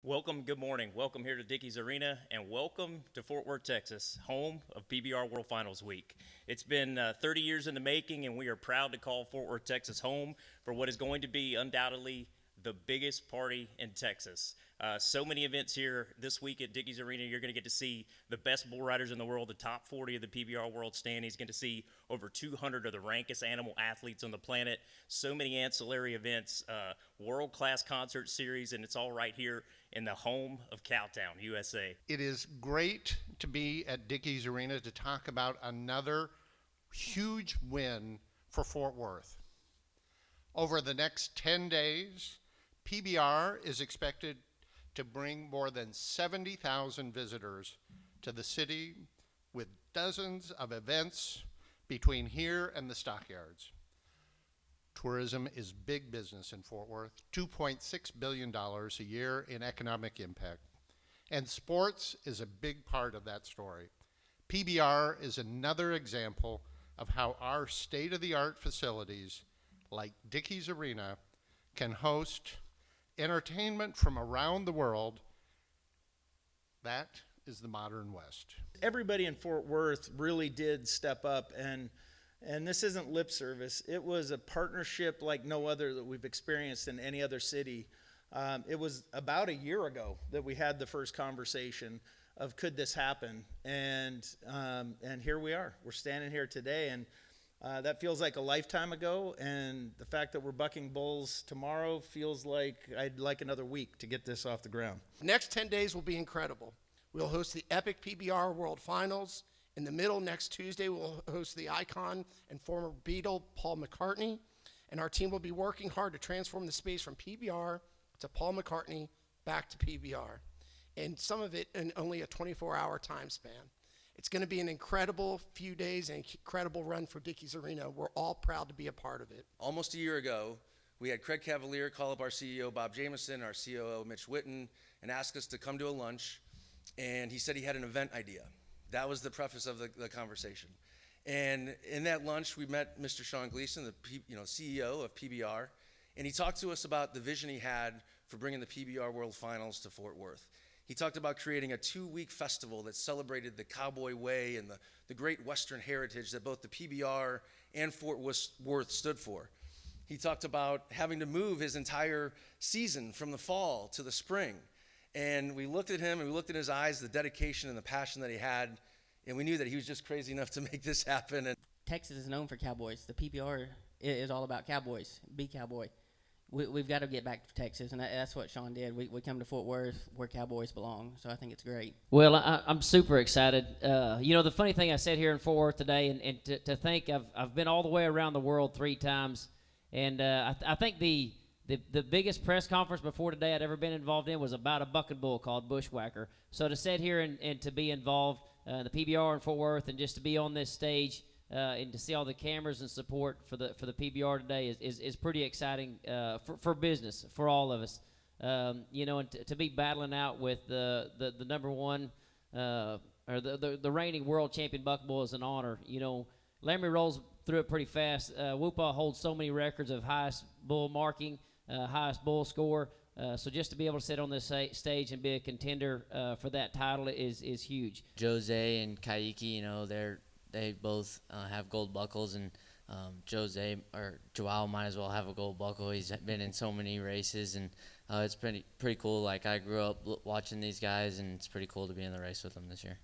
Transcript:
Welcome, good morning. Welcome here to Dickies Arena, and welcome to Fort Worth, Texas, home of PBR World Finals Week. It's been 30 years in the making, and we are proud to call Fort Worth, Texas home for what is going to be undoubtedly the biggest party in Texas. So many events here this week at Dickies Arena. You're going to get to see the best bull riders in the world, the top 40 of the PBR World Standings. Going to see over 200 of the rankest animal athletes on the planet. So many ancillary events, world-class concert series, and it's all right here in the home of Cowtown, USA. It is great to be at Dickies Arena to talk about another huge win for Fort Worth. Over the next 10 days, PBR is expected to bring more than 70,000 visitors to the city with dozens of events between here and the stockyards. Tourism is big business in Fort Worth, $2.6 billion a year in economic impact. And sports is a big part of that story. PBR is another example of how our state-of-the-art facilities, like Dickies Arena, can host entertainment from around the world. That is the modern West. Everybody in Fort Worth really did step up, and this isn't lip service. It was a partnership like no other that we've experienced in any other city. It was about a year ago that we had the first conversation of could this happen, and here we are. We're standing here today, and that feels like a lifetime ago, and the fact that we're bucking bulls tomorrow feels like I'd like another week to get this off the ground. The next 10 days will be incredible. We'll host the epic PBR World Finals. In the middle, next Tuesday, we'll host the icon and former Beatle, Paul McCartney, and our team will be working hard to transform the space from PBR to Paul McCartney back to PBR, and some of it in only a 24-hour time span. It's going to be an incredible few days and incredible run for Dickies Arena. We're all proud to be a part of it. Almost a year ago, we had Craig Cavalier call up our CEO, Bob Jameson, our COO, Mitch Whitten, and ask us to come to a lunch, and he said he had an event idea. That was the preface of the conversation. And in that lunch, we met Mr. Sean Gleason, the CEO of PBR, and he talked to us about the vision he had for bringing the PBR World Finals to Fort Worth. He talked about creating a 2-week festival that celebrated the cowboy way and the great Western heritage that both the PBR and Fort Worth stood for. He talked about having to move his entire season from the fall to the spring. And we looked at him and we looked in his eyes, the dedication and the passion that he had, and we knew that he was just crazy enough to make this happen. And Texas is known for cowboys. The PBR is all about cowboys. Be cowboy. We've got to get back to Texas, and that's what Sean did. We come to Fort Worth where cowboys belong, so I think it's great. Well, I'm super excited. The funny thing, I sat here in Fort Worth today, and to think I've been all the way around the world 3 times, and I think the biggest press conference before today I'd ever been involved in was about a bucking bull called Bushwhacker. So to sit here and to be involved in the PBR in Fort Worth and just to be on this stage and to see all the cameras and support for the PBR today is pretty exciting for business, for all of us. And to be battling out with the number one or the reigning world champion buck bull is an honor. Laramine rolls through it pretty fast. Woopaa holds so many records of highest bull marking, highest bull score. So just to be able to sit on this stage and be a contender for that title is huge. Jose and Kaiki, they both have gold buckles, and Joao might as well have a gold buckle. He's been in so many races, and it's pretty cool. Like, I grew up watching these guys, and it's pretty cool to be in the race with them this year.